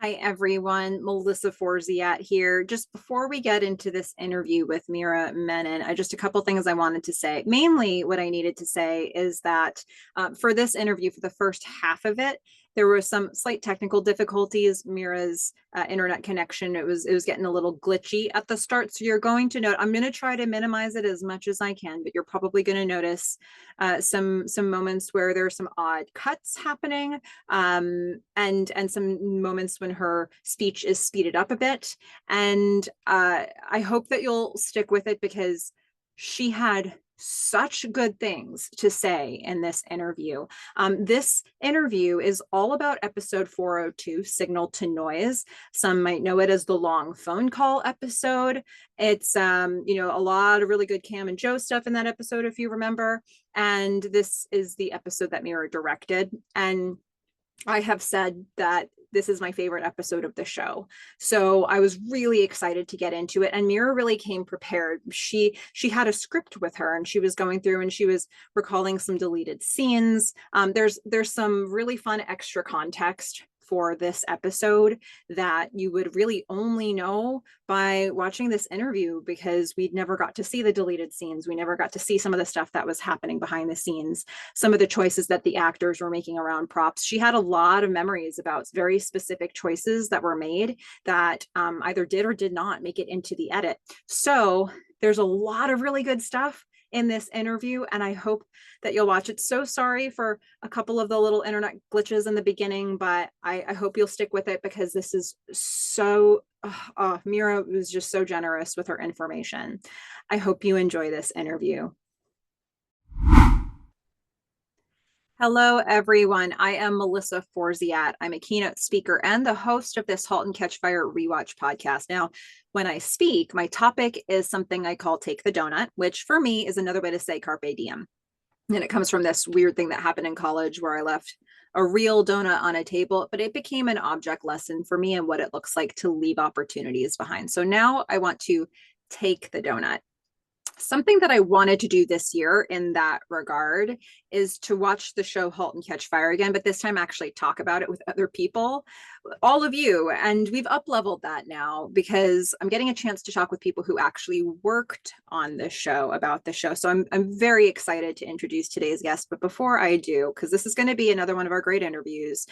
Hi, everyone. Melissa Forziat here. Just before we get into this interview with Meera Menon, just a couple things I wanted to say. Mainly, what I needed to say is that for this interview, for the first half of it, there were some slight technical difficulties. Meera's internet connection, it was getting a little glitchy at the start. So you're going to note, I'm going to try to minimize it as much as I can, but you're probably going to notice some moments where there are some odd cuts happening, and some moments when her speech is speeded up a bit. And I hope that you'll stick with it because she had such good things to say in this interview. This interview is all about episode 402, Signal to Noise. Some might know it as the long phone call episode. It's a lot of really good Cam and Joe stuff in that episode, if you remember. And this is the episode that Meera directed. And I have said that this is my favorite episode of the show. So I was really excited to get into it. And Meera really came prepared. She had a script with her and she was going through and she was recalling some deleted scenes. There's some really fun extra context for this episode that you would really only know by watching this interview, because we'd never got to see the deleted scenes. We never got to see some of the stuff that was happening behind the scenes, some of the choices that the actors were making around props. She had a lot of memories about very specific choices that were made that either did or did not make it into the edit. So there's a lot of really good stuff in this interview, and I hope that you'll watch it. So sorry for a couple of the little internet glitches in the beginning, but I hope you'll stick with it because this is so, Meera was just so generous with her information. I hope you enjoy this interview. Hello, everyone. I am Melissa Forziat. I'm a keynote speaker and the host of this Halt and Catch Fire rewatch podcast. Now, when I speak, my topic is something I call Take the Doughnut, which for me is another way to say carpe diem. And it comes from this weird thing that happened in college where I left a real donut on a table, but it became an object lesson for me and what it looks like to leave opportunities behind. So now I want to take the donut. Something that I wanted to do this year in that regard is to watch the show Halt and Catch Fire again, but this time actually talk about it with other people, all of you. And we've up-leveled that now because I'm getting a chance to talk with people who actually worked on the show, about the show. So I'm very excited to introduce today's guest. But before I do, because this is going to be another one of our great interviews,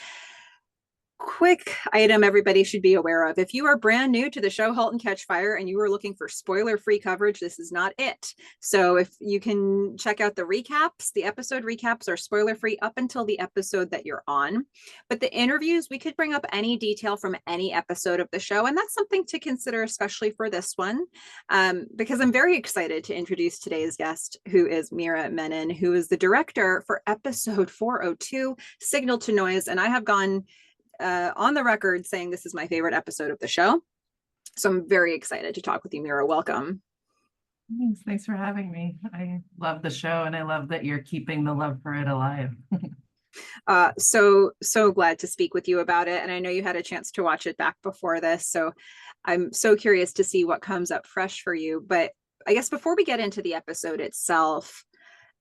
quick item everybody should be aware of. If you are brand new to the show Halt and Catch Fire and you are looking for spoiler-free coverage, this is not it. So if you can check out the recaps, the episode recaps are spoiler-free up until the episode that you're on. But the interviews, we could bring up any detail from any episode of the show, and that's something to consider, especially for this one, because I'm very excited to introduce today's guest, who is Meera Menon, who is the director for episode 402, Signal to Noise, and I have gone on the record saying this is my favorite episode of the show. So I'm very excited to talk with you, Meera. Welcome. Thanks for having me. I love the show and I love that you're keeping the love for it alive. So glad to speak with you about it. And I know you had a chance to watch it back before this. So I'm so curious to see what comes up fresh for you. But I guess before we get into the episode itself,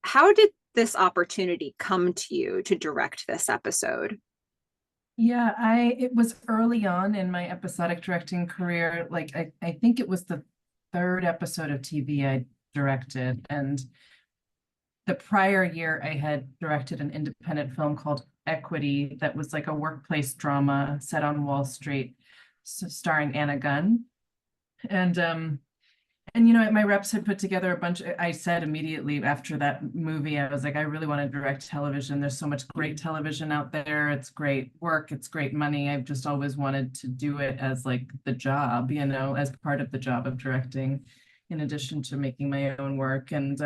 how did this opportunity come to you to direct this episode? Yeah, it was early on in my episodic directing career. Like I think it was the third episode of TV I directed. And the prior year I had directed an independent film called Equity that was like a workplace drama set on Wall Street, starring Anna Gunn. And my reps had put together a bunch. I said immediately after that movie, I was like, I really want to direct television. There's so much great television out there. It's great work. It's great money. I've just always wanted to do it as like the job, as part of the job of directing, in addition to making my own work. And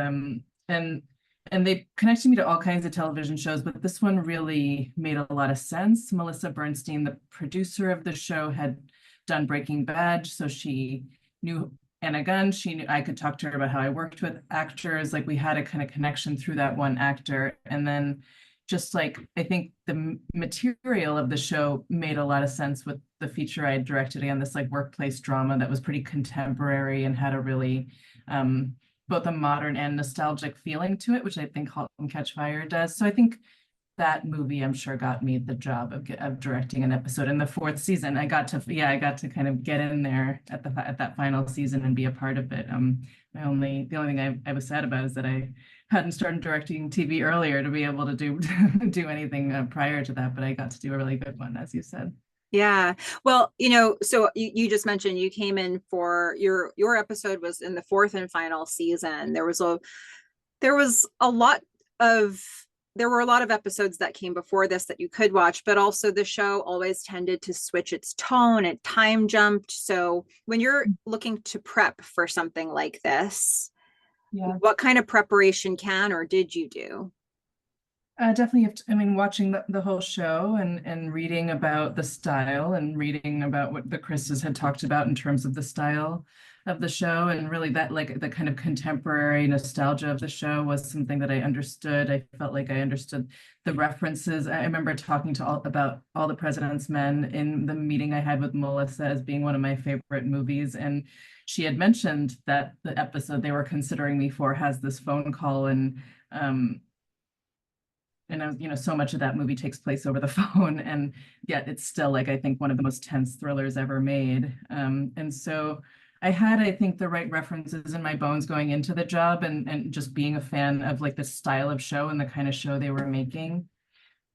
they connected me to all kinds of television shows, but this one really made a lot of sense. Melissa Bernstein, the producer of the show, had done Breaking Bad, so she knew Anna Gunn. She knew I could talk to her about how I worked with actors. Like we had a kind of connection through that one actor. And then just like, I think the material of the show made a lot of sense with the feature I had directed, again, this like workplace drama that was pretty contemporary and had a really, both a modern and nostalgic feeling to it, which I think Halt and Catch Fire does. So I think that movie, I'm sure, got me the job of directing an episode in the fourth season. I got to kind of get in there at that final season and be a part of it. The only thing I was sad about is that I hadn't started directing TV earlier to be able to do do anything prior to that, but I got to do a really good one, as you said. Yeah. Well, so you just mentioned you came in for your episode was in the fourth and final season. There was a lot of there were a lot of episodes that came before this that you could watch, but also the show always tended to switch its tone. It time jumped. So when you're looking to prep for something like this, Yeah. what kind of preparation can or did you do? Definitely have to, I mean, watching the whole show and reading about the style and reading about what the Chris's had talked about in terms of the style of the show, and really that, like, the kind of contemporary nostalgia of the show was something that I understood. I felt like I understood the references. I remember talking to about All the President's Men in the meeting I had with Melissa as being one of my favorite movies, and she had mentioned that the episode they were considering me for has this phone call, um so much of that movie takes place over the phone, and yet it's still, like, I think one of the most tense thrillers ever made. And so I had, I think, the right references in my bones going into the job, and just being a fan of, like, the style of show and the kind of show they were making.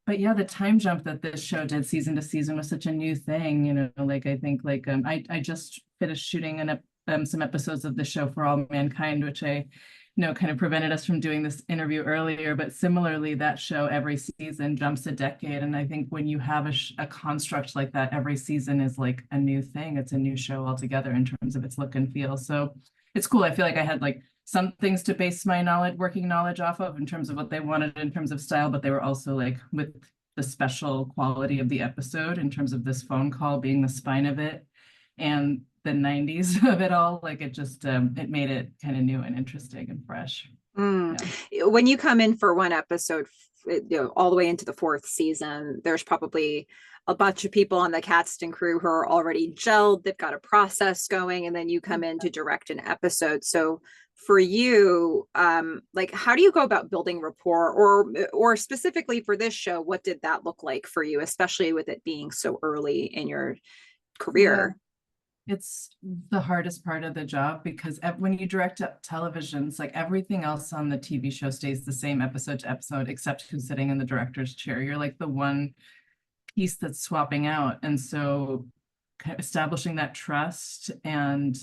But yeah, the time jump that this show did season to season was such a new thing, like, I think, like, I just finished shooting some episodes of the show for All Mankind, which I kind of prevented us from doing this interview earlier. But similarly, that show every season jumps a decade. And I think when you have a construct like that, every season is like a new thing. It's a new show altogether in terms of its look and feel. So it's cool. I feel like I had, like, some things to base my working knowledge off of in terms of what they wanted in terms of style, but they were also, like, with the special quality of the episode in terms of this phone call being the spine of it, and the 90s of it all. Like, it just it made it kind of new and interesting and fresh. Mm. Yeah. When you come in for one episode, all the way into the fourth season, there's probably a bunch of people on the cast and crew who are already gelled. They've got a process going, and then you come in to direct an episode. So for you, like, how do you go about building rapport, or specifically for this show, what did that look like for you, especially with it being so early in your Yeah. career? It's the hardest part of the job, because when you direct television, it's like everything else on the TV show stays the same episode to episode, except who's sitting in the director's chair. You're like the one piece that's swapping out. And so kind of establishing that trust and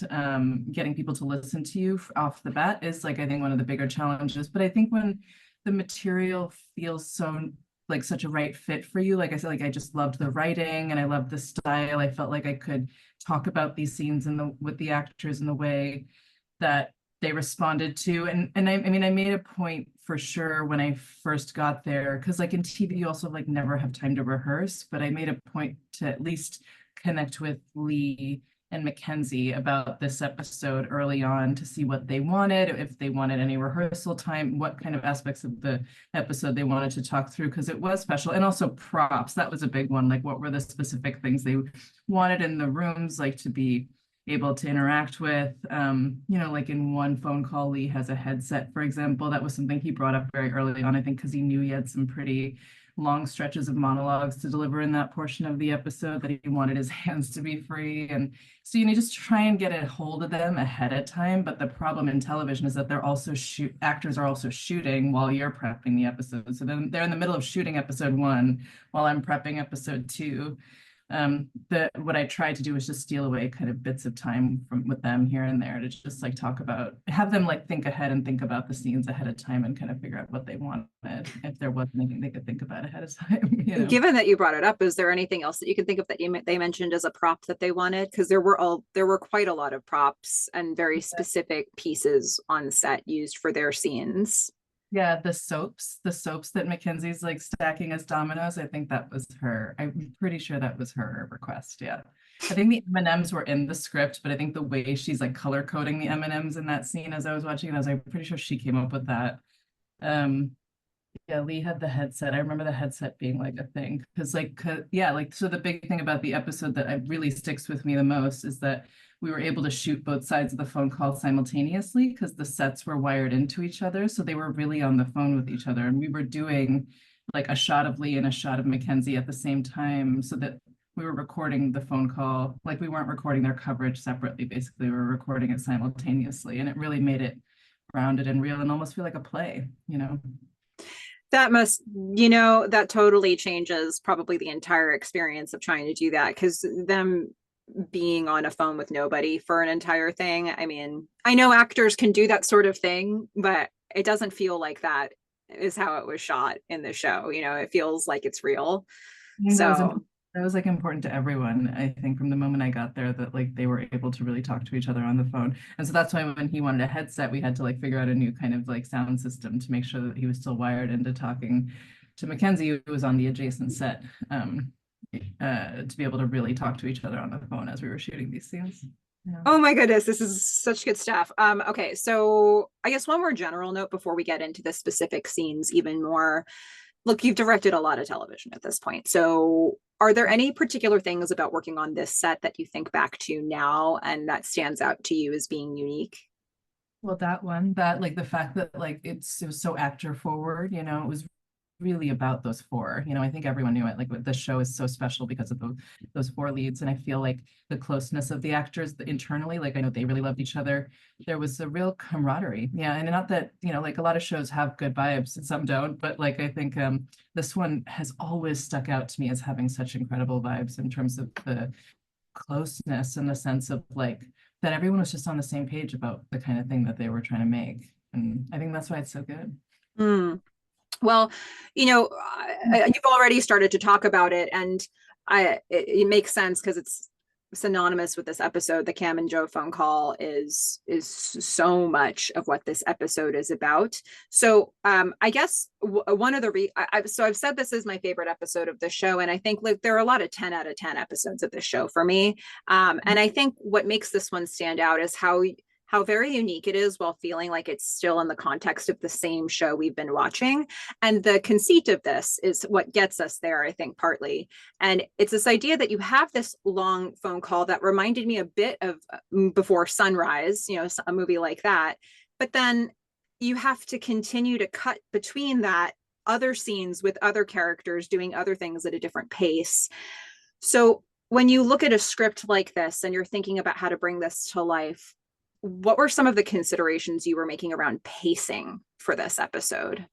getting people to listen to you off the bat is, like, I think, one of the bigger challenges. But I think when the material feels so, like, such a right fit for you, like I said, like, I just loved the writing and I loved the style. I felt like I could talk about these scenes with the actors in the way that they responded to. And I mean, I made a point for sure when I first got there, because, like, in TV, you also, like, never have time to rehearse, but I made a point to at least connect with Lee and Mackenzie about this episode early on to see what they wanted, if they wanted any rehearsal time, what kind of aspects of the episode they wanted to talk through, because it was special. And also props, that was a big one. Like, what were the specific things they wanted in the rooms, like, to be able to interact with. Like, in one phone call, Lee has a headset, for example. That was something he brought up very early on, I think, because he knew he had some pretty long stretches of monologues to deliver in that portion of the episode, that he wanted his hands to be free. And so, just try and get a hold of them ahead of time. But the problem in television is that actors are also shooting while you're prepping the episode. So then they're in the middle of shooting episode 1 while I'm prepping episode 2. What I tried to do was just steal away kind of bits of time with them here and there to just, like, have them, like, think ahead and think about the scenes ahead of time and kind of figure out what they wanted, if there wasn't anything they could think about ahead of time. Given that you brought it up, is there anything else that you can think of that they mentioned as a prop that they wanted? Because there were quite a lot of props and very specific pieces on set used for their scenes. Yeah, the soaps that Mackenzie's, like, stacking as dominoes. I think that was her. I'm pretty sure that was her request. Yeah. I think the M&Ms were in the script, but I think the way she's, like, color coding the M&Ms in that scene as I was watching it, I was, like, pretty sure she came up with that. Yeah, Lee had the headset. I remember the headset being, like, a thing, because, like, so the big thing about the episode that really sticks with me the most is that we were able to shoot both sides of the phone call simultaneously, because the sets were wired into each other. So they were really on the phone with each other. And we were doing like a shot of Lee and a shot of Mackenzie at the same time, so that we were recording the phone call. Like, we weren't recording their coverage separately. Basically, we were recording it simultaneously, and it really made it grounded and real and almost feel like a play, you know. That must, that totally changes probably the entire experience of trying to do that, because them being on a phone with nobody for an entire thing. I mean, I know actors can do that sort of thing, but it doesn't feel like that is how it was shot in the show. It feels like it's real. So That was like important to everyone, I think, from the moment I got there, that like they were able to really talk to each other on the phone. And so that's why when he wanted a headset, we had to like figure out a new kind of like sound system to make sure that he was still wired into talking to Mackenzie, who was on the adjacent set, to be able to really talk to each other on the phone as we were shooting these scenes. Yeah. Oh my goodness, this is such good stuff. Okay, so I guess one more general note before we get into the specific scenes even more. Look, you've directed a lot of television at this point. So are there any particular things about working on this set that you think back to now and that stands out to you as being unique? Well, that like the fact that like it was so actor forward, you know, it was really about those four. You know, I think everyone knew it. Like, the show is so special because of those four leads, and I feel like the closeness of the actors internally, like I know they really loved each other. There was a real camaraderie. Yeah, and not that, you know, like a lot of shows have good vibes and some don't, but like I think this one has always stuck out to me as having such incredible vibes in terms of the closeness and the sense of like that everyone was just on the same page about the kind of thing that they were trying to make. And I think that's why it's so good. Mm. Well, you've already started to talk about it, and it makes sense because it's synonymous with this episode. The Cam and Joe phone call is so much of what this episode is about. So I guess one of the so I've said this is my favorite episode of the show, and I think like there are a lot of 10 out of 10 episodes of this show for me. And I think what makes this one stand out is how very unique it is while feeling like it's still in the context of the same show we've been watching. And the conceit of this is what gets us there, I think, partly. And it's this idea that you have this long phone call that reminded me a bit of Before Sunrise, a movie like that. But then you have to continue to cut between that other scenes with other characters doing other things at a different pace. So when you look at a script like this and you're thinking about how to bring this to life, what were some of the considerations you were making around pacing for this episode?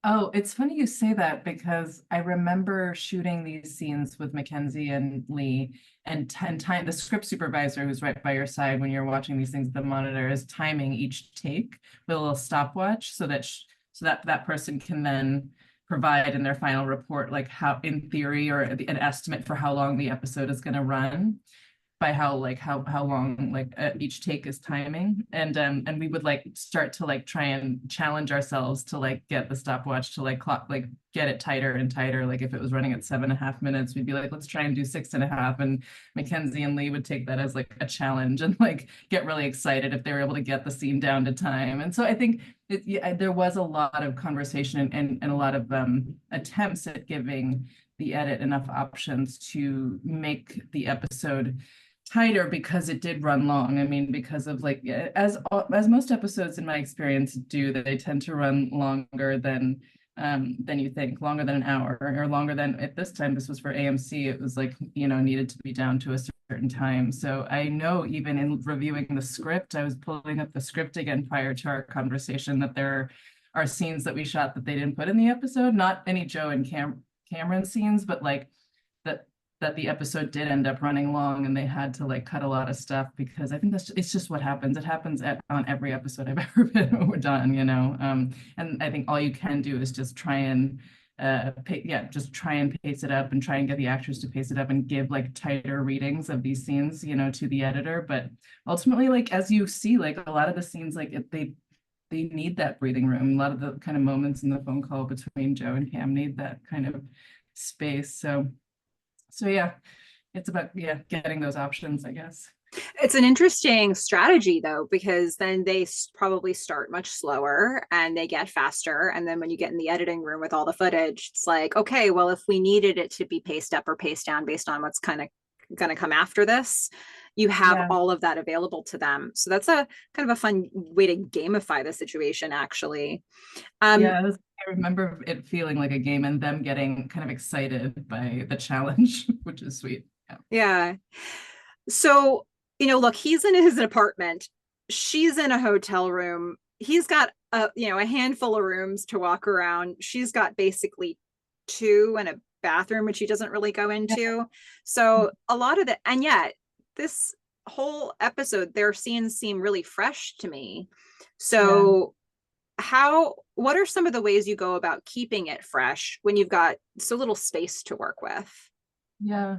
Oh, it's funny you say that, because I remember shooting these scenes with Mackenzie and Lee, and time the script supervisor who's right by your side when you're watching these things at the monitor is timing each take with a little stopwatch so that that person can then provide in their final report like how, in theory, or an estimate for how long the episode is going to run, by how long like each take is timing. And we would like start to like try and challenge ourselves to like get the stopwatch to like clock, like get it tighter and tighter. Like if it was running at 7.5 minutes, we'd be like, let's try and do 6.5. And Mackenzie and Lee would take that as like a challenge and like get really excited if they were able to get the scene down to time. And so I think there was a lot of conversation and a lot of attempts at giving the edit enough options to make the episode tighter, because it did run long. I mean, because of like, as most episodes in my experience do, they tend to run longer than you think, longer than an hour, or longer than, at this time, this was for AMC, it was like, needed to be down to a certain time. So I know even in reviewing the script, I was pulling up the script again prior to our conversation, that there are scenes that we shot that they didn't put in the episode, not any Joe and Cameron scenes, but like that the episode did end up running long, and they had to like cut a lot of stuff, because I think it's just what happens. It happens on every episode I've ever been done, and I think all you can do is just try and just try and pace it up and try and get the actors to pace it up and give like tighter readings of these scenes, to the editor. But ultimately, like, as you see, like a lot of the scenes, like they need that breathing room. A lot of the kind of moments in the phone call between Joe and Cam need that kind of space. So yeah, it's about getting those options, I guess. It's an interesting strategy though, because then they probably start much slower and they get faster. And then when you get in the editing room with all the footage, it's like, okay, well, if we needed it to be paced up or paced down based on what's kind of going to come after this, you have Yeah. all of that available to them. So that's a kind of a fun way to gamify the situation, actually. Um, Yeah, I remember it feeling like a game and them getting kind of excited by the challenge, which is sweet. Yeah. yeah. So, look, he's in his apartment. She's in a hotel room. He's got a handful of rooms to walk around. She's got basically two and a bathroom, which he doesn't really go into. So a lot of the, and yet this whole episode, their scenes seem really fresh to me. Yeah. So what are some of the ways you go about keeping it fresh when you've got so little space to work with? Yeah.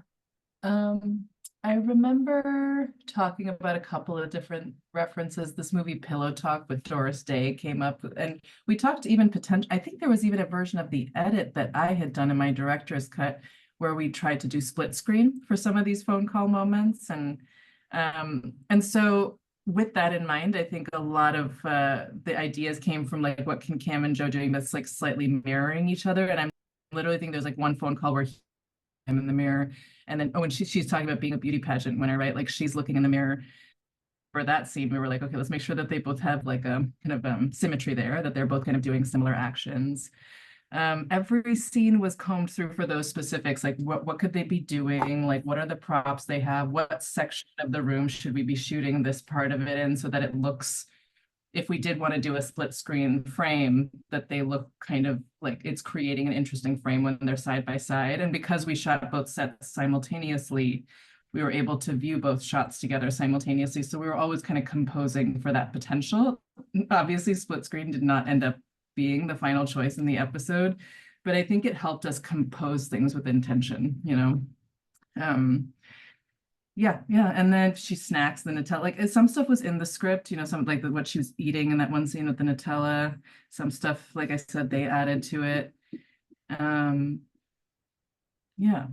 Um, I remember talking about a couple of different references. This movie Pillow Talk with Doris Day came up, and we talked even potential. I think there was even a version of the edit that I had done in my director's cut where we tried to do split screen for some of these phone call moments, and so with that in mind, I think a lot of the ideas came from like what can Cam and Joe doing that's like slightly mirroring each other, and I'm literally think there's like one phone call where him in the mirror. And then, oh, and she's talking about being a beauty pageant winner, right? Like she's looking in the mirror for that scene. We were like, okay, let's make sure that they both have like a kind of symmetry there, that they're both kind of doing similar actions. Every scene was combed through for those specifics, like what could they be doing? Like what are the props they have? What section of the room should we be shooting this part of it in so that it looks, if we did want to do a split screen frame, that they look kind of like it's creating an interesting frame when they're side by side. And because we shot both sets simultaneously, we were able to view both shots together simultaneously. So we were always kind of composing for that potential. Obviously, split screen did not end up being the final choice in the episode, but I think it helped us compose things with intention, you know. Yeah, yeah. And then she snacks the Nutella. Like some stuff was in the script, you know, some like what she was eating in that one scene with the Nutella. Some stuff, like I said, they added to it. Um, yeah.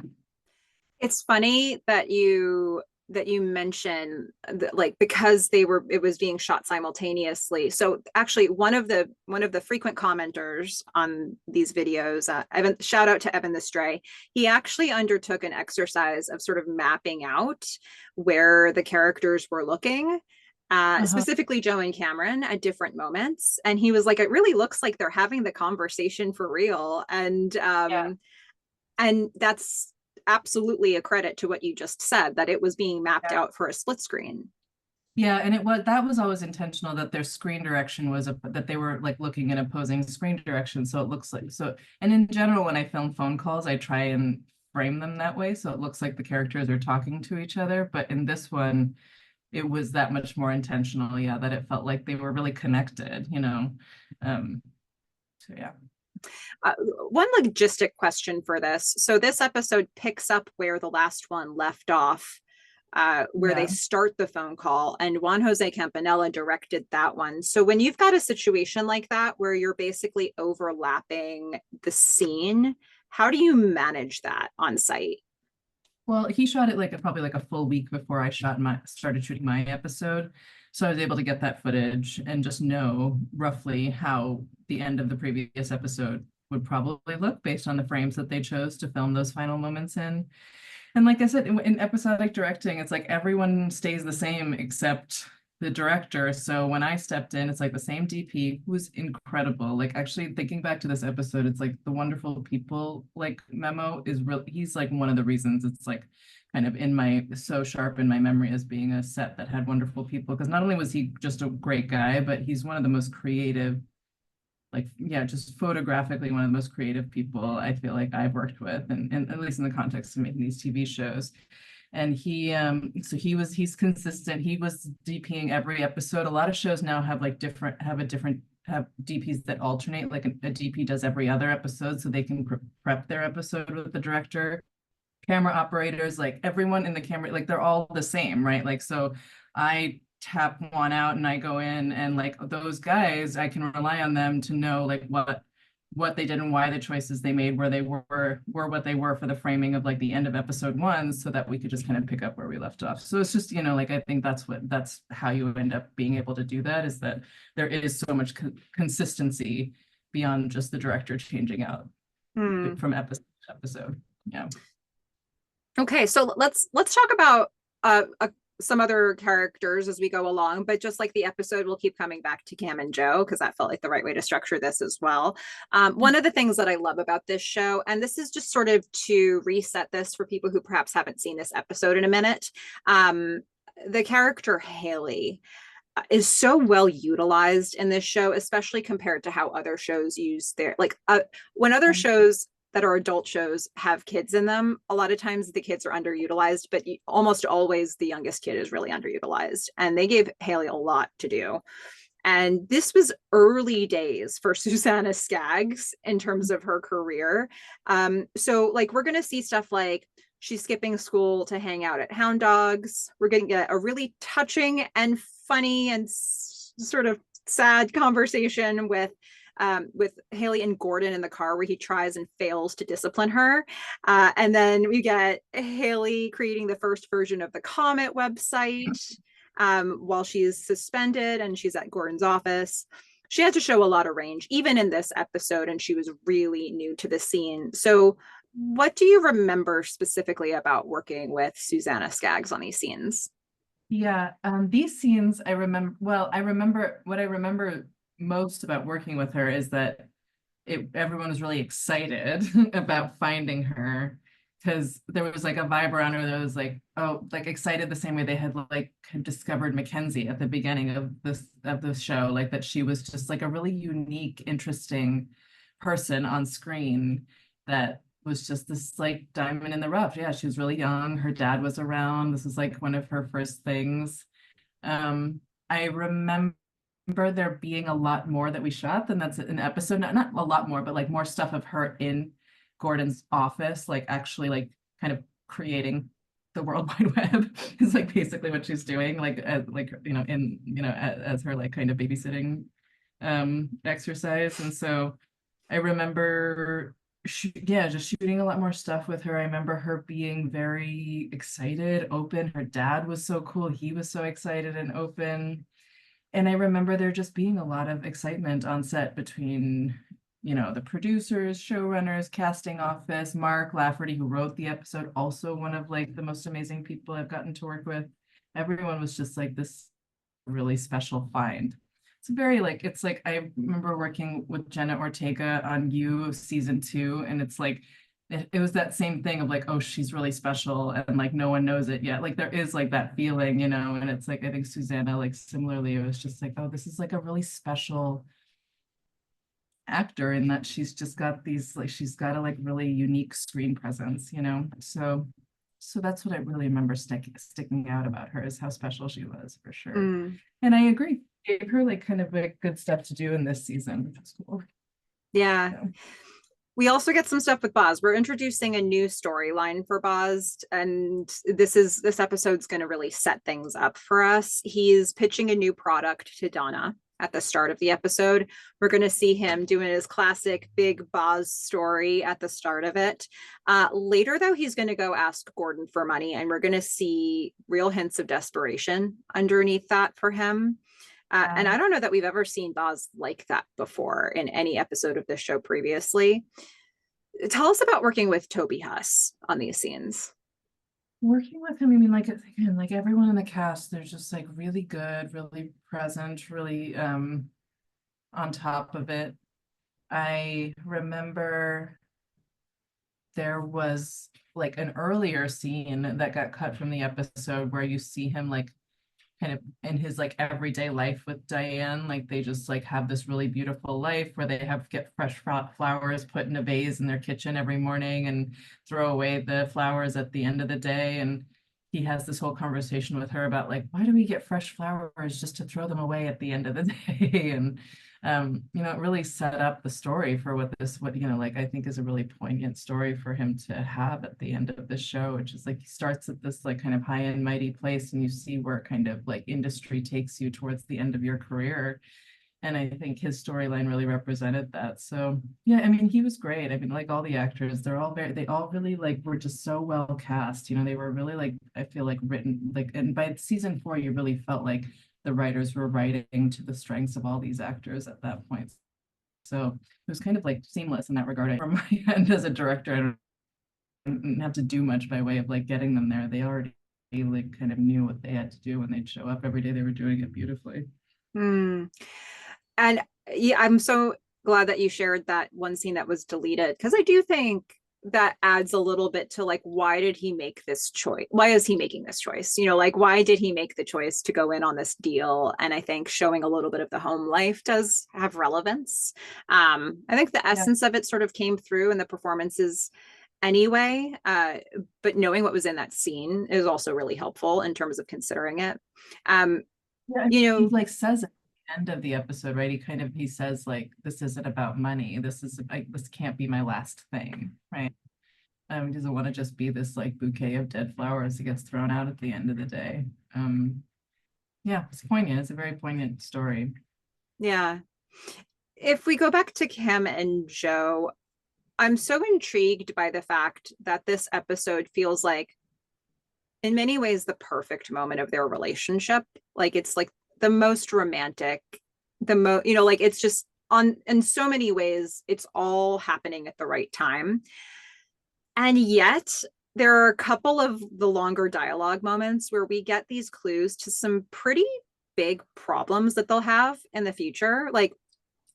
It's funny that you mention that, like, because it was being shot simultaneously. So actually one of the frequent commenters on these videos, Evan, shout out to Evan the Stray, he actually undertook an exercise of sort of mapping out where the characters were looking, Uh-huh. specifically Joe and Cameron at different moments, and he was like, it really looks like they're having the conversation for real. Yeah. And that's absolutely a credit to what you just said, that it was being mapped Yeah. out for a split screen. Yeah, and that was always intentional, that their screen direction was that they were like looking in opposing screen direction. So it looks like so, and in general, when I film phone calls, I try and frame them that way. So it looks like the characters are talking to each other. But in this one, it was that much more intentional, yeah, that it felt like they were really connected, you know. Um, so yeah. One logistic question for this. So this episode picks up where the last one left off, where they Yeah. start the phone call, and Juan Jose Campanella directed that one. So when you've got a situation like that where you're basically overlapping the scene, how do you manage that on site? Well, he shot it like probably like a full week before I started shooting my episode. So I was able to get that footage and just know roughly how the end of the previous episode would probably look based on the frames that they chose to film those final moments in. And like I said, in episodic directing, it's like everyone stays the same except the director. So when I stepped in, it's like the same DP who's incredible. Like actually thinking back to this episode, it's like the wonderful people like memo is real. He's like one of the reasons it's like kind of in my so sharp in my memory as being a set that had wonderful people. Because not only was he just a great guy, but he's one of the most creative, like yeah, just photographically one of the most creative people I feel like I've worked with, and at least in the context of making these TV shows. And he's consistent. He was DPing every episode. A lot of shows now have like have DPs that alternate, like a DP does every other episode so they can prep their episode with the director. Camera operators, like everyone in the camera, like they're all the same, right? Like so I tap one out and I go in, and like those guys, I can rely on them to know like what they did and why the choices they made, where they were what they were for the framing of like the end of episode one, so that we could just kind of pick up where we left off. So it's just, you know, like I think that's how you end up being able to do that, is that there is so much consistency beyond just the director changing out Hmm. from episode to episode. Yeah. Okay, so let's talk about a some other characters as we go along, but just like the episode, we'll keep coming back to Cam and Joe because that felt like the right way to structure this as well. One of the things that I love about this show, and this is just sort of to reset this for people who perhaps haven't seen this episode in a minute, the character Haley is so well utilized in this show, especially compared to how other shows use their when other shows that are adult shows have kids in them, a lot of times the kids are underutilized, but almost always the youngest kid is really underutilized. And they gave Haley a lot to do. And this was early days for Susanna Skaggs in terms of her career. So like we're going to see stuff like she's skipping school to hang out at Hound Dogs. We're going to get a really touching and funny and sort of sad conversation with Haley and Gordon in the car where he tries and fails to discipline her. And then we get Haley creating the first version of the Comet website while she's suspended and she's at Gordon's office. She had to show a lot of range, even in this episode, and she was really new to the scene. So what do you remember specifically about working with Susanna Skaggs on these scenes? Yeah, these scenes I remember, well, I remember what I remember most about working with her is that everyone was really excited about finding her because there was like a vibe around her that was like, oh, like excited the same way they had like discovered Mackenzie at the beginning of the show, like that she was just like a really unique, interesting person on screen that was just this like diamond in the rough. Yeah, she was really young. Her dad was around. This was like one of her first things. I remember there being a lot more that we shot than that's an episode. Not a lot more, but like more stuff of her in Gordon's office, like actually like kind of creating the World Wide Web is like basically what she's doing, like as her like kind of babysitting exercise. And so I remember just shooting a lot more stuff with her. I remember her being very excited, open. Her dad was so cool. He was so excited and open. And I remember there just being a lot of excitement on set between, the producers, showrunners, casting office, Mark Lafferty, who wrote the episode, also one of like the most amazing people I've gotten to work with. Everyone was just like this really special find. It's like I remember working with Jenna Ortega on You season 2, and it's like it was that same thing of like, oh, she's really special and like no one knows it yet. Like there is like that feeling, and it's like I think Susanna, like similarly, it was just like, oh, this is like a really special actor in that she's just got these like she's got a like really unique screen presence, so that's what I really remember sticking out about her is how special she was for sure. And I agree, gave her like kind of like good stuff to do in this season, which was cool. Yeah. We also get some stuff with Boz. We're introducing a new storyline for Boz, and this episode's going to really set things up for us. He's pitching a new product to Donna at the start of the episode. We're going to see him doing his classic big Boz story at the start of it. Later, though, he's going to go ask Gordon for money, and we're going to see real hints of desperation underneath that for him. And I don't know that we've ever seen Boz like that before in any episode of this show previously. Tell us about working with Toby Huss on these scenes. Working with him, I mean, like again, like everyone in the cast, they're just like really good, really present, really on top of it. I remember there was like an earlier scene that got cut from the episode where you see him like kind of in his like everyday life with Diane, like they just like have this really beautiful life where they get fresh flowers put in a vase in their kitchen every morning and throw away the flowers at the end of the day. And he has this whole conversation with her about like, why do we get fresh flowers just to throw them away at the end of the day? And it really set up the story for like I think is a really poignant story for him to have at the end of the show, which is like he starts at this like kind of high and mighty place and you see where kind of like industry takes you towards the end of your career. And I think his storyline really represented that. So yeah, I mean, he was great. I mean, like all the actors, they all really like were just so well cast. They were really like, I feel like written like, and by season 4, you really felt like the writers were writing to the strengths of all these actors at that point. So it was kind of like seamless in that regard. From my end as a director, I didn't have to do much by way of like getting them there. They already like kind of knew what they had to do when they'd show up every day. They were doing it beautifully. Mm. And yeah, I'm so glad that you shared that one scene that was deleted, because I do think that adds a little bit to like, why did he make this choice? Why is he making this choice? You know, like, why did he make the choice to go in on this deal? And I think showing a little bit of the home life does have relevance. I think the Yeah. essence of it sort of came through in the performances anyway, but knowing what was in that scene is also really helpful in terms of considering it. Um, Yeah, you he know, like says at the end of the episode, right? He says like, "This isn't about money. This is like this can't be my last thing," right? He doesn't want to just be this like bouquet of dead flowers that gets thrown out at the end of the day. Yeah, it's poignant. It's a very poignant story. yeah. If we go back to Kim and Joe, I'm so intrigued by the fact that this episode feels like, in many ways, the perfect moment of their relationship. Like, it's like the most romantic, like it's just on, in so many ways, it's all happening at the right time. And yet, there are a couple of the longer dialogue moments where we get these clues to some pretty big problems that they'll have in the future. Like,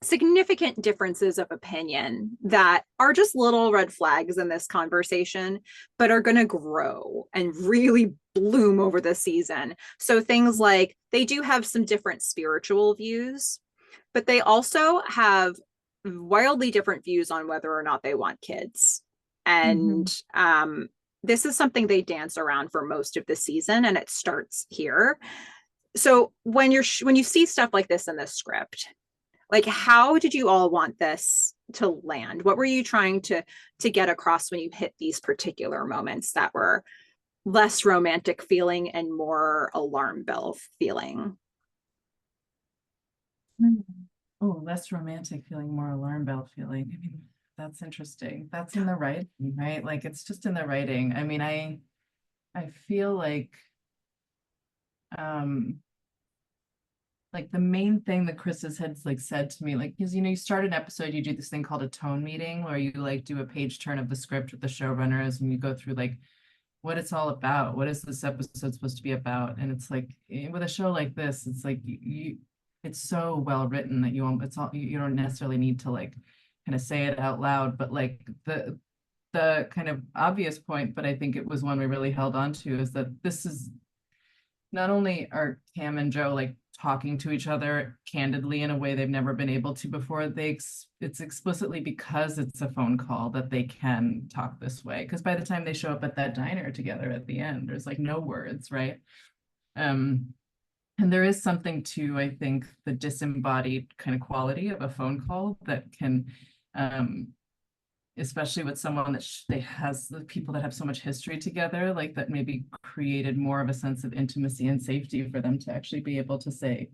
significant differences of opinion that are just little red flags in this conversation, but are going to grow and really bloom over the season. So things like they do have some different spiritual views, but they also have wildly different views on whether or not they want kids. Mm-hmm. And this is something they dance around for most of the season, and it starts here. So when you see stuff like this in the script, like, how did you all want this to land? What were you trying to get across when you hit these particular moments that were less romantic feeling and more alarm bell feeling? Oh, less romantic feeling, more alarm bell feeling. I mean, that's interesting. That's in the writing, right? Like it's just in the writing. I mean, I feel um like the main thing that Chris has had like said to me, like, because you start an episode, you do this thing called a tone meeting where you like do a page turn of the script with the showrunners and you go through like what it's all about. What is this episode supposed to be about? And it's like with a show like this, it's like it's so well written that it's all you don't necessarily need to like kind of say it out loud, but like the kind of obvious point, but I think it was one we really held on to is that this is not only are Cam and Joe like talking to each other candidly in a way they've never been able to before, it's explicitly because it's a phone call that they can talk this way. Because by the time they show up at that diner together at the end, there's like no words, right? Um, and there is something to, I think, the disembodied kind of quality of a phone call that can especially with someone that they has the people that have so much history together, like that maybe created more of a sense of intimacy and safety for them to actually be able to say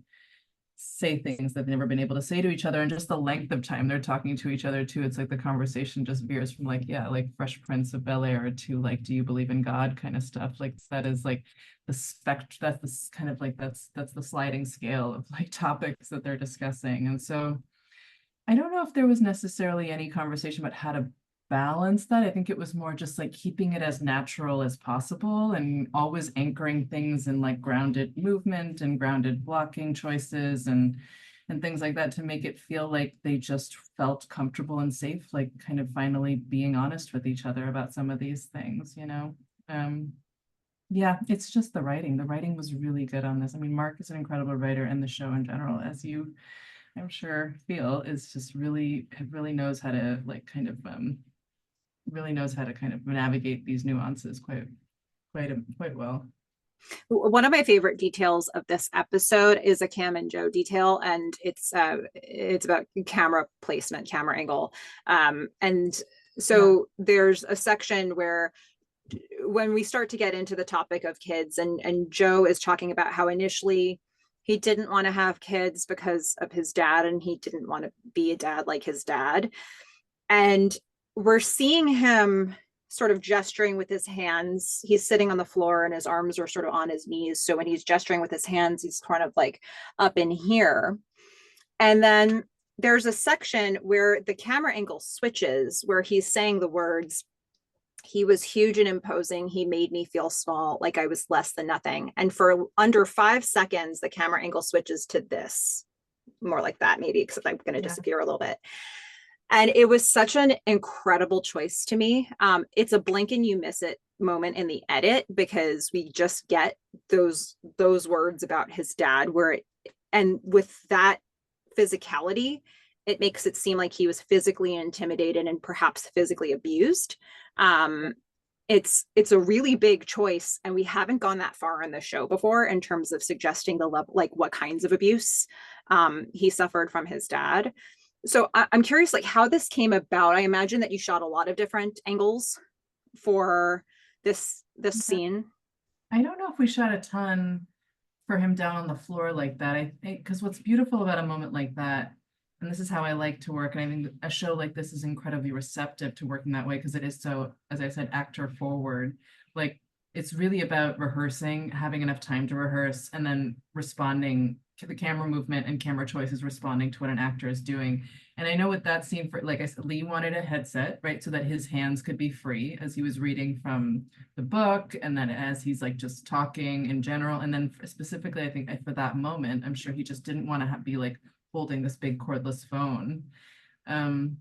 things that they've never been able to say to each other, and just the length of time they're talking to each other too. It's like the conversation just veers from like, yeah, like Fresh Prince of Bel-Air to like, do you believe in God kind of stuff. Like that is like the that's this kind of like that's the sliding scale of like topics that they're discussing. And so I don't know if there was necessarily any conversation about how to balance that. I think it was more just like keeping it as natural as possible and always anchoring things in like grounded movement and grounded blocking choices and things like that to make it feel like they just felt comfortable and safe, like kind of finally being honest with each other about some of these things. Yeah, it's just the writing. The writing was really good on this. I mean, Mark is an incredible writer, and the show in general, as you I'm sure feel is just really knows how to like kind of really knows how to kind of navigate these nuances quite well. One of my favorite details of this episode is a Cam and Joe detail, and it's about camera placement, camera angle. And Yeah. so there's a section where when we start to get into the topic of kids, and Joe is talking about how initially he didn't want to have kids because of his dad, and he didn't want to be a dad like his dad. And we're seeing him sort of gesturing with his hands. He's sitting on the floor and his arms are sort of on his knees. So when he's gesturing with his hands, he's kind of like up in here. And then there's a section where the camera angle switches, where he's saying the words, He was huge and imposing. He made me feel small, like I was less than nothing. And for under 5 seconds, the camera angle switches to this, more like that, maybe, except I'm going to Yeah. disappear a little bit. And it was such an incredible choice to me. It's a blink and you miss it moment in the edit because we just get those words about his dad where it, and with that physicality, it makes it seem like he was physically intimidated and perhaps physically abused. um it's a really big choice, and we haven't gone that far in the show before in terms of suggesting the level, like what kinds of abuse he suffered from his dad. So I'm curious, like how this came about. I imagine that you shot a lot of different angles for this scene. I don't know if we shot a ton for him down on the floor like that. Because what's beautiful about a moment like that, and this is how I like to work, and I think a show like this is incredibly receptive to working that way because it is so, as I said, actor forward. Like it's really about rehearsing, having enough time to rehearse, and then responding to the camera movement and camera choices, responding to what an actor is doing. And I know with that scene, for like I said, Lee wanted a headset, right, so that his hands could be free as he was reading from the book, and then as he's like just talking in general, and then specifically, I think for that moment, I'm sure he just didn't want to be like holding this big cordless phone. Um,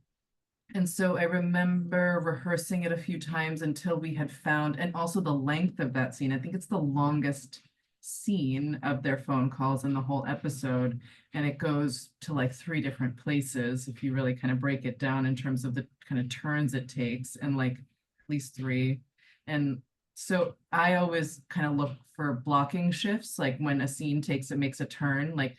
and so I remember rehearsing it a few times until we had found, and also the length of that scene. I think it's the longest scene of their phone calls in the whole episode. And it goes to like 3 different places if you really kind of break it down in terms of the kind of turns it takes, and like at least 3. And so I always kind of look for blocking shifts, like when a scene makes a turn, like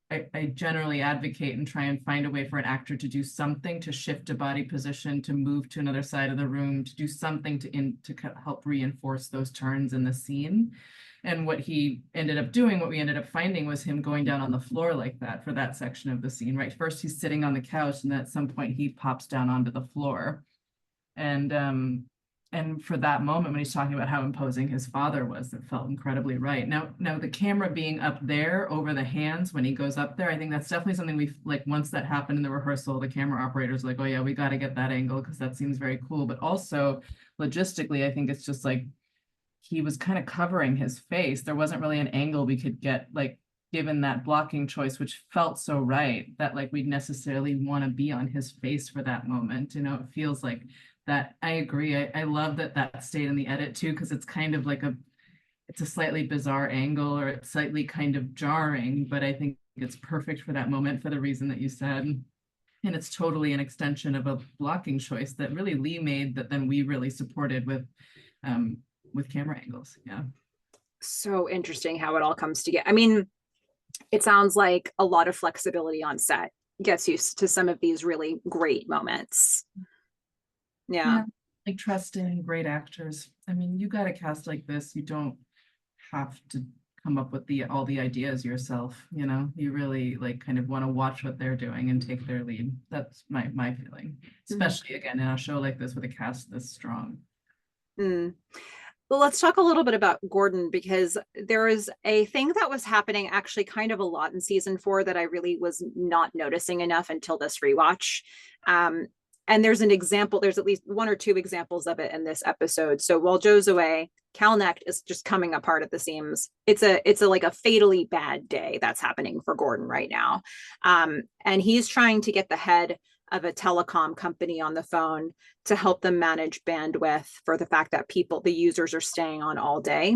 I generally advocate and try and find a way for an actor to do something to shift a body position, to move to another side of the room, to do something to help reinforce those turns in the scene. And what he ended up doing, what we ended up finding, was him going down on the floor like that for that section of the scene, right? First, he's sitting on the couch, and at some point he pops down onto the floor. And for that moment when he's talking about how imposing his father was, that felt incredibly right. Now the camera being up there over the hands when he goes up there, I think that's definitely something we like. Once that happened in the rehearsal, the camera operator's like, oh yeah, we got to get that angle because that seems very cool. But also logistically, I think it's just like he was kind of covering his face. There wasn't really an angle we could get, like given that blocking choice, which felt so right, that like we'd necessarily want to be on his face for that moment. You know, it feels like that. I agree. I love that stayed in the edit too, because it's kind of like it's a slightly bizarre angle, or it's slightly kind of jarring, but I think it's perfect for that moment for the reason that you said. And it's totally an extension of a blocking choice that really Lee made, that then we really supported with camera angles. Yeah. So interesting how it all comes together. I mean, it sounds like a lot of flexibility on set gets used to some of these really great moments. Yeah. Yeah. Like trusting great actors. I mean, you got a cast like this, you don't have to come up with all the ideas yourself, you know. You really like kind of want to watch what they're doing and take their lead. That's my feeling, especially again in a show like this with a cast this strong. Mm. Well, let's talk a little bit about Gordon, because there is a thing that was happening actually kind of a lot in season 4 that I really was not noticing enough until this rewatch. And there's an example, there's at least 1 or 2 examples of it in this episode. So while Joe's away, Calneck is just coming apart at the seams. It's a like a fatally bad day that's happening for Gordon right now. And he's trying to get the head of a telecom company on the phone to help them manage bandwidth for the fact that the users are staying on all day.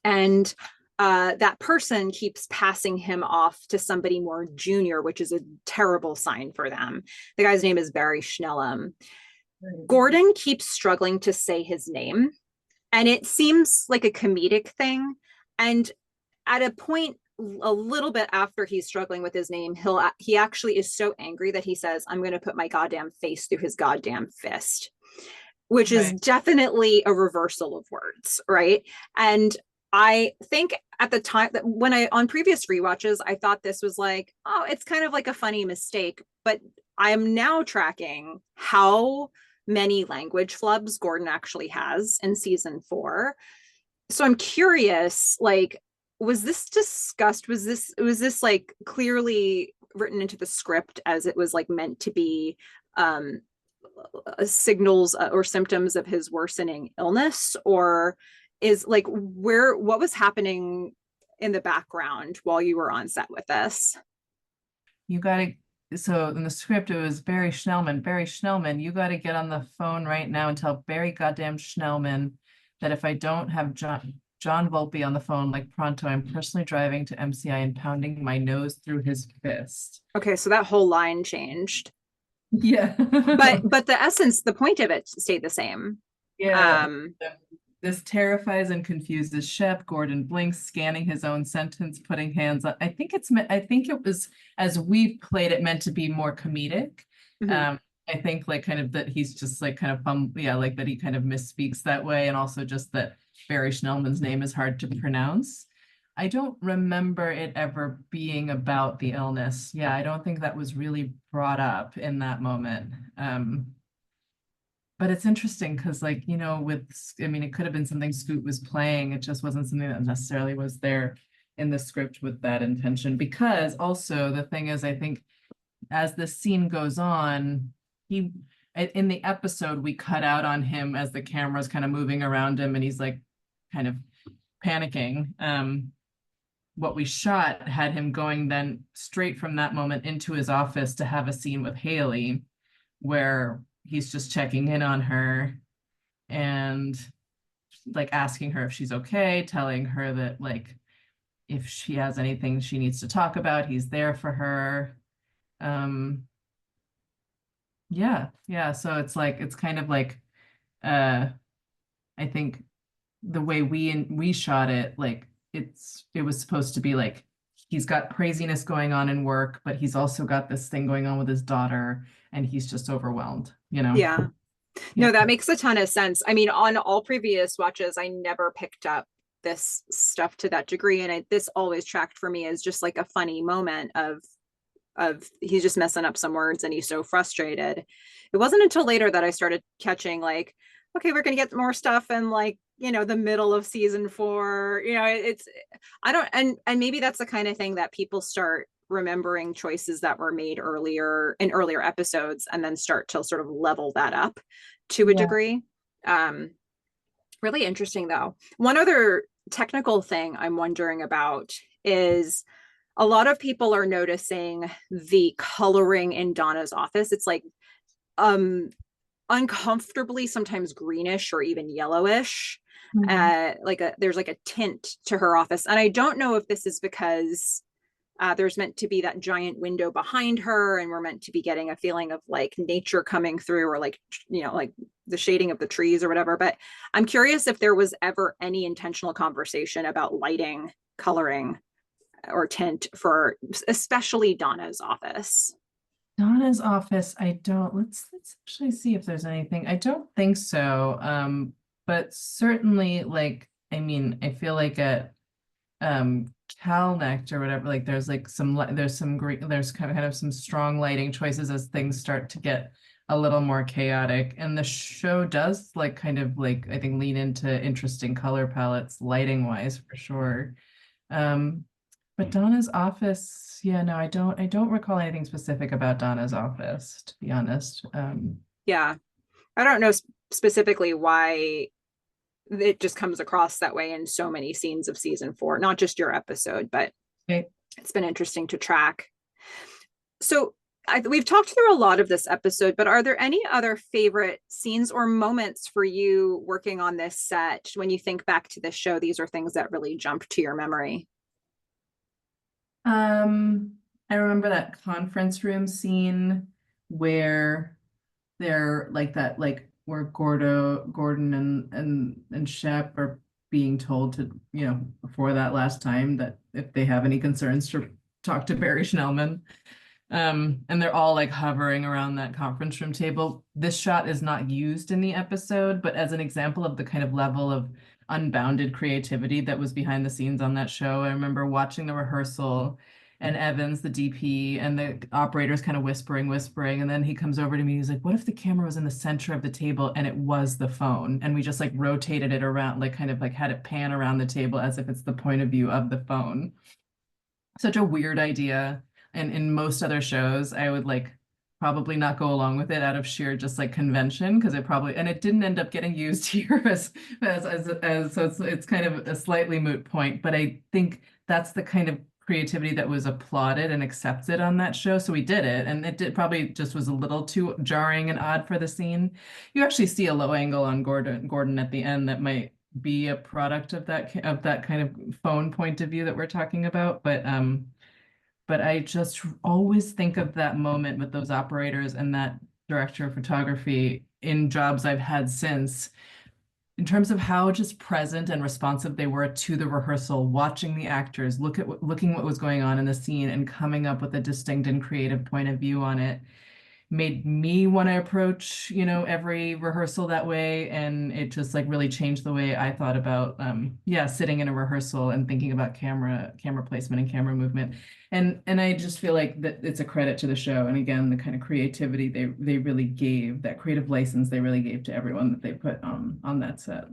And that person keeps passing him off to somebody more junior, which is a terrible sign for them. The guy's name is Barry Schnellum. Gordon keeps struggling to say his name, and it seems like a comedic thing. And at a point a little bit after he's struggling with his name, he actually is so angry that he says, I'm going to put my goddamn face through his goddamn fist, which is definitely a reversal of words, right? And I think at the time that when on previous rewatches, I thought this was like, oh, it's kind of like a funny mistake, but I am now tracking how many language flubs Gordon actually has in season 4. So I'm curious, like, was this discussed? Was this like clearly written into the script as it was like meant to be signals or symptoms of his worsening illness, or is like what was happening in the background while you were on set with this? You gotta, so in the script, it was Barry Schnellman, you gotta get on the phone right now and tell Barry goddamn Schnellman that if I don't have John Volpe on the phone like pronto, I'm personally driving to MCI and pounding my nose through his fist. Okay, so that whole line changed. Yeah. But the essence, the point of it stayed the same. Yeah. Um, This terrifies and confuses Shep. Gordon blinks, scanning his own sentence, putting hands on. I think it was, as we played it, meant to be more comedic. mhm. I think like kind of that he's just like kind of yeah, like that he kind of misspeaks that way, and also just that Barry Schnellman's name is hard to pronounce. I don't remember it ever being about the illness. Yeah, I don't think that was really brought up in that moment. But it's interesting because, like, you know, I mean, it could have been something Scoot was playing. It just wasn't something that necessarily was there in the script with that intention. Because also the thing is, I think as the scene goes on, in the episode, we cut out on him as the camera's kind of moving around him and he's like kind of panicking. What we shot had him going then straight from that moment into his office to have a scene with Haley where he's just checking in on her and like asking her if she's okay, telling her that like if she has anything she needs to talk about, he's there for her. Yeah, so it's like it's kind of like I think the way we shot it, like it was supposed to be like he's got craziness going on in work, but he's also got this thing going on with his daughter and he's just overwhelmed, you know? Yeah. Yeah. No, that makes a ton of sense. I mean, on all previous watches, I never picked up this stuff to that degree, and this always tracked for me as just like a funny moment of he's just messing up some words and he's so frustrated. It wasn't until later that I started catching like, okay, we're gonna get more stuff in like, you know, the middle of season 4. You know, it's I don't and maybe that's the kind of thing that people start remembering choices that were made earlier in earlier episodes and then start to sort of level that up to a Yeah. degree. Um, Really interesting though. One other technical thing I'm wondering about is a lot of people are noticing the coloring in Donna's office. It's like um uncomfortably sometimes greenish or even yellowish. Mhm. There's like a tint to her office, and I don't know if this is because there's meant to be that giant window behind her, and we're meant to be getting a feeling of like nature coming through, or like, you know, like the shading of the trees or whatever. But I'm curious if there was ever any intentional conversation about lighting, coloring, or tint for especially Donna's office. Donna's office, I don't, let's actually see if there's anything. I don't think so. But certainly like, I mean, I feel like at Calnect or whatever, like there's like there's some great, there's kind of some strong lighting choices as things start to get a little more chaotic. And the show does like kind of like, I think, lean into interesting color palettes lighting wise for sure. Um, but Donna's office, yeah, no, I don't recall anything specific about Donna's office, to be honest. Yeah, I don't know specifically why it just comes across that way in so many scenes of season 4, not just your episode, but Okay. it's been interesting to track. So we've talked through a lot of this episode, but are there any other favorite scenes or moments for you working on this set? When you think back to this show, these are things that really jump to your memory. Um, I remember that conference room scene where they're like that, like where Gordon and Shep are being told to, you know, before that last time that if they have any concerns to talk to Barry Schnellman. And they're all like hovering around that conference room table. This shot is not used in the episode, but as an example of the kind of level of unbounded creativity that was behind the scenes on that show, I remember watching the rehearsal and Evans, the DP, and the operators kind of whispering. And then he comes over to me. He's like, what if the camera was in the center of the table and it was the phone? And we just like rotated it around, like kind of like had it pan around the table as if it's the point of view of the phone. Such a weird idea. And in most other shows, I would like probably not go along with it out of sheer just like convention, because it probably, and it didn't end up getting used here as so it's kind of a slightly moot point, but I think that's the kind of creativity that was applauded and accepted on that show. So we did it, and it did probably just was a little too jarring and odd for the scene. You actually see a low angle on Gordon at the end that might be a product of that kind of phone point of view that we're talking about, but I just always think of that moment with those operators and that director of photography in jobs I've had since, in terms of how just present and responsive they were to the rehearsal, watching the actors, looking what was going on in the scene and coming up with a distinct and creative point of view on it, made me want to approach, every rehearsal that way. And it just like really changed the way I thought about, sitting in a rehearsal and thinking about camera placement and camera movement. And I just feel like that it's a credit to the show. And again, the kind of creativity they really gave, that creative license they really gave to everyone that they put on that set.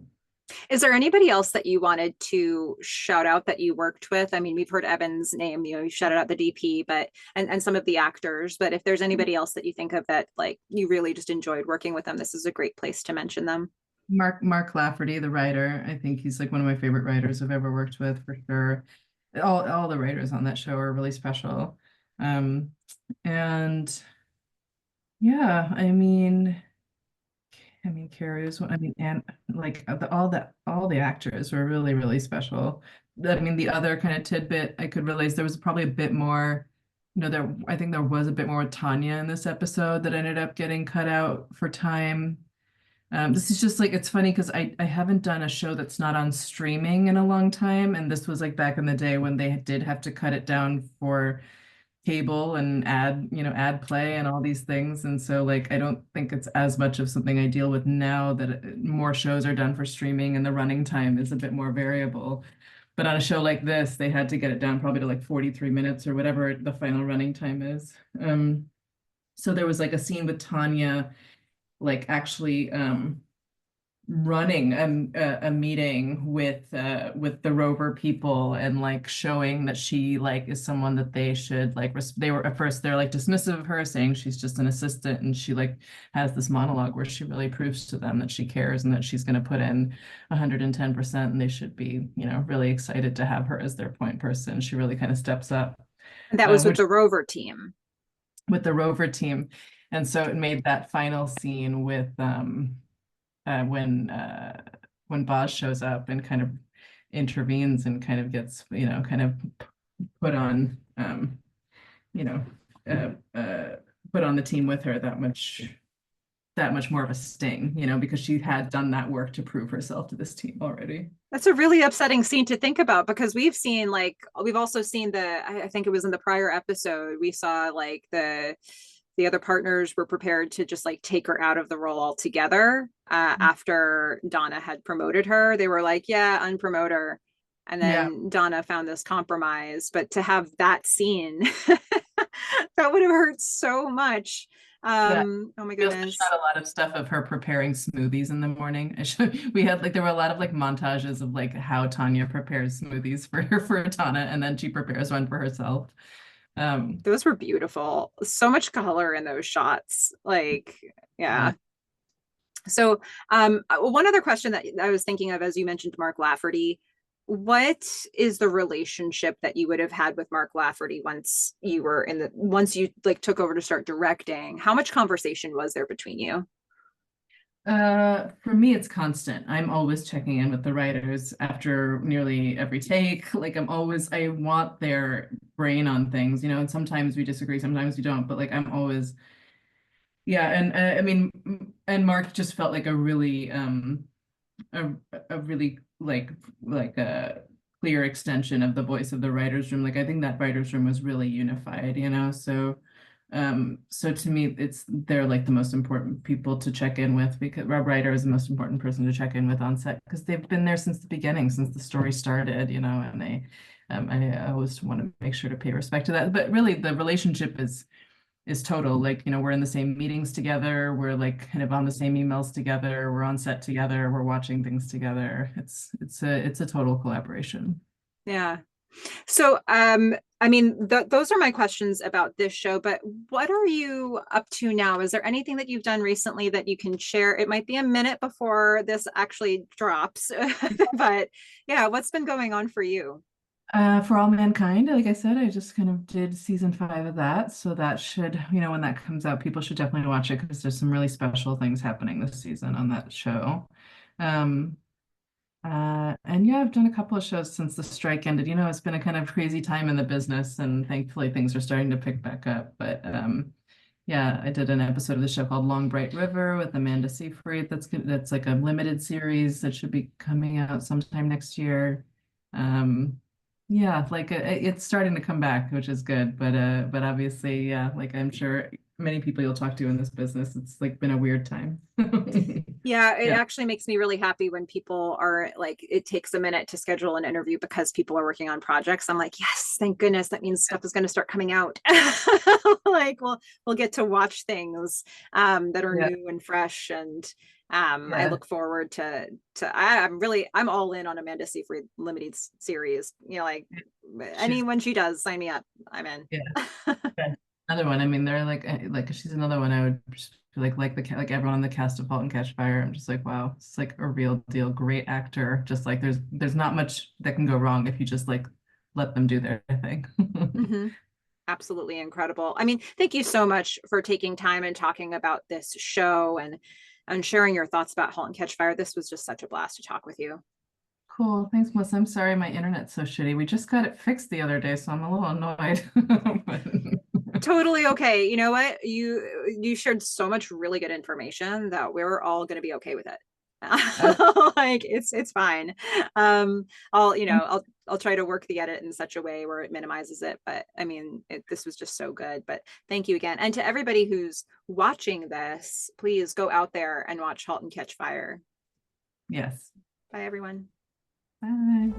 Is there anybody else that you wanted to shout out that you worked with? I mean, we've heard Evan's name, you shouted out the DP, but and some of the actors, but if there's anybody else that you think of that like you really just enjoyed working with them, this is a great place to mention them. Mark Lafferty, the writer, I think he's like one of my favorite writers I've ever worked with, for sure. All the writers on that show are really special. And yeah, Carrie was one, and like all the actors were really, really special. The other kind of tidbit I could realize, there was probably a bit more, I think there was a bit more with Tanya in this episode that ended up getting cut out for time. This is just like, it's funny because I haven't done a show that's not on streaming in a long time. And this was like back in the day when they did have to cut it down for cable and ad play and all these things. And so like, I don't think it's as much of something I deal with now, that more shows are done for streaming and the running time is a bit more variable. But on a show like this, they had to get it down probably to like 43 minutes or whatever the final running time is. So there was like a scene with Tanya, like actually running a meeting with the Rover people, and like showing that she like is someone that they should like they were at first they're like dismissive of her, saying she's just an assistant, and she like has this monologue where she really proves to them that she cares and that she's going to put in 110%, and they should be really excited to have her as their point person. She really kind of steps up, And that was with which the Rover team. with the Rover team. And so it made that final scene with when Boz shows up and kind of intervenes and kind of gets kind of put on put on the team with her that much more of a sting, because she had done that work to prove herself to this team already. That's a really upsetting scene to think about, because we've also seen I think it was in the prior episode, we saw like the other partners were prepared to just like take her out of the role altogether after Donna had promoted her. They were like, yeah, unpromote her. And then Donna found this compromise. But to have that scene, that would have hurt so much. Oh my goodness. Shot a lot of stuff of her preparing smoothies in the morning. We had there were a lot of like montages of like how Tanya prepares smoothies for Donna, and then she prepares one for herself. Those were beautiful. So much color in those shots. Like, yeah. So one other question that I was thinking of, as you mentioned Mark Lafferty, what is the relationship that you would have had with Mark Lafferty once you like took over to start directing? How much conversation was there between you? For me, it's constant. I'm always checking in with the writers after nearly every take. Like I want their brain on things, and sometimes we disagree, sometimes we don't, but like I'm always, yeah. And and Mark just felt like a really, a really like a clear extension of the voice of the writers' room. Like I think that writers' room was really unified, so to me they're like the most important people to check in with, because Rob Reiter is the most important person to check in with on set, because they've been there since the beginning, since the story started, and they I always want to make sure to pay respect to that. But really the relationship is total. Like, we're in the same meetings together, we're like kind of on the same emails together, we're on set together, we're watching things together. It's a total collaboration. Yeah. So, I mean, those are my questions about this show, but what are you up to now? Is there anything that you've done recently that you can share? It might be a minute before this actually drops, but yeah, what's been going on for you? For All Mankind, like I said, I just kind of did season 5 of that. So that should, when that comes out, people should definitely watch it because there's some really special things happening this season on that show. Um, and yeah, I've done a couple of shows since the strike ended. It's been a kind of crazy time in the business, and thankfully things are starting to pick back up. But yeah, I did an episode of the show called Long Bright River with Amanda Seyfried. That's like a limited series that should be coming out sometime next year. Um, yeah, like it's starting to come back, which is good. But obviously, yeah, like I'm sure many people you'll talk to in this business, it's like been a weird time. Yeah, it Yeah. actually makes me really happy when people are like, it takes a minute to schedule an interview because people are working on projects. I'm like, yes, thank goodness. That means stuff is going to start coming out. Like, we'll get to watch things that are Yeah. new and fresh, and I Yeah. look forward I'm all in on Amanda Seyfried limited series. Like She's anyone she does, sign me up. I'm in. yeah. Yeah. Another one. I mean, they're like she's another one I would just feel like everyone on the cast of Halt and Catch Fire. I'm just like, wow, it's like a real deal. Great actor. Just like there's not much that can go wrong if you just like let them do their thing. Mhm. Absolutely incredible. I mean, thank you so much for taking time and talking about this show and sharing your thoughts about Halt and Catch Fire. This was just such a blast to talk with you. Cool. Thanks, Melissa. I'm sorry my internet's so shitty. We just got it fixed the other day, so I'm a little annoyed. Totally okay. You know what? You shared so much really good information that we're all going to be okay with it. But, Like it's fine. Um I'll try to work the edit in such a way where it minimizes it, but I mean, this was just so good. But thank you again. And to everybody who's watching this, please go out there and watch Halt and Catch Fire. yes. Bye everyone. Bye.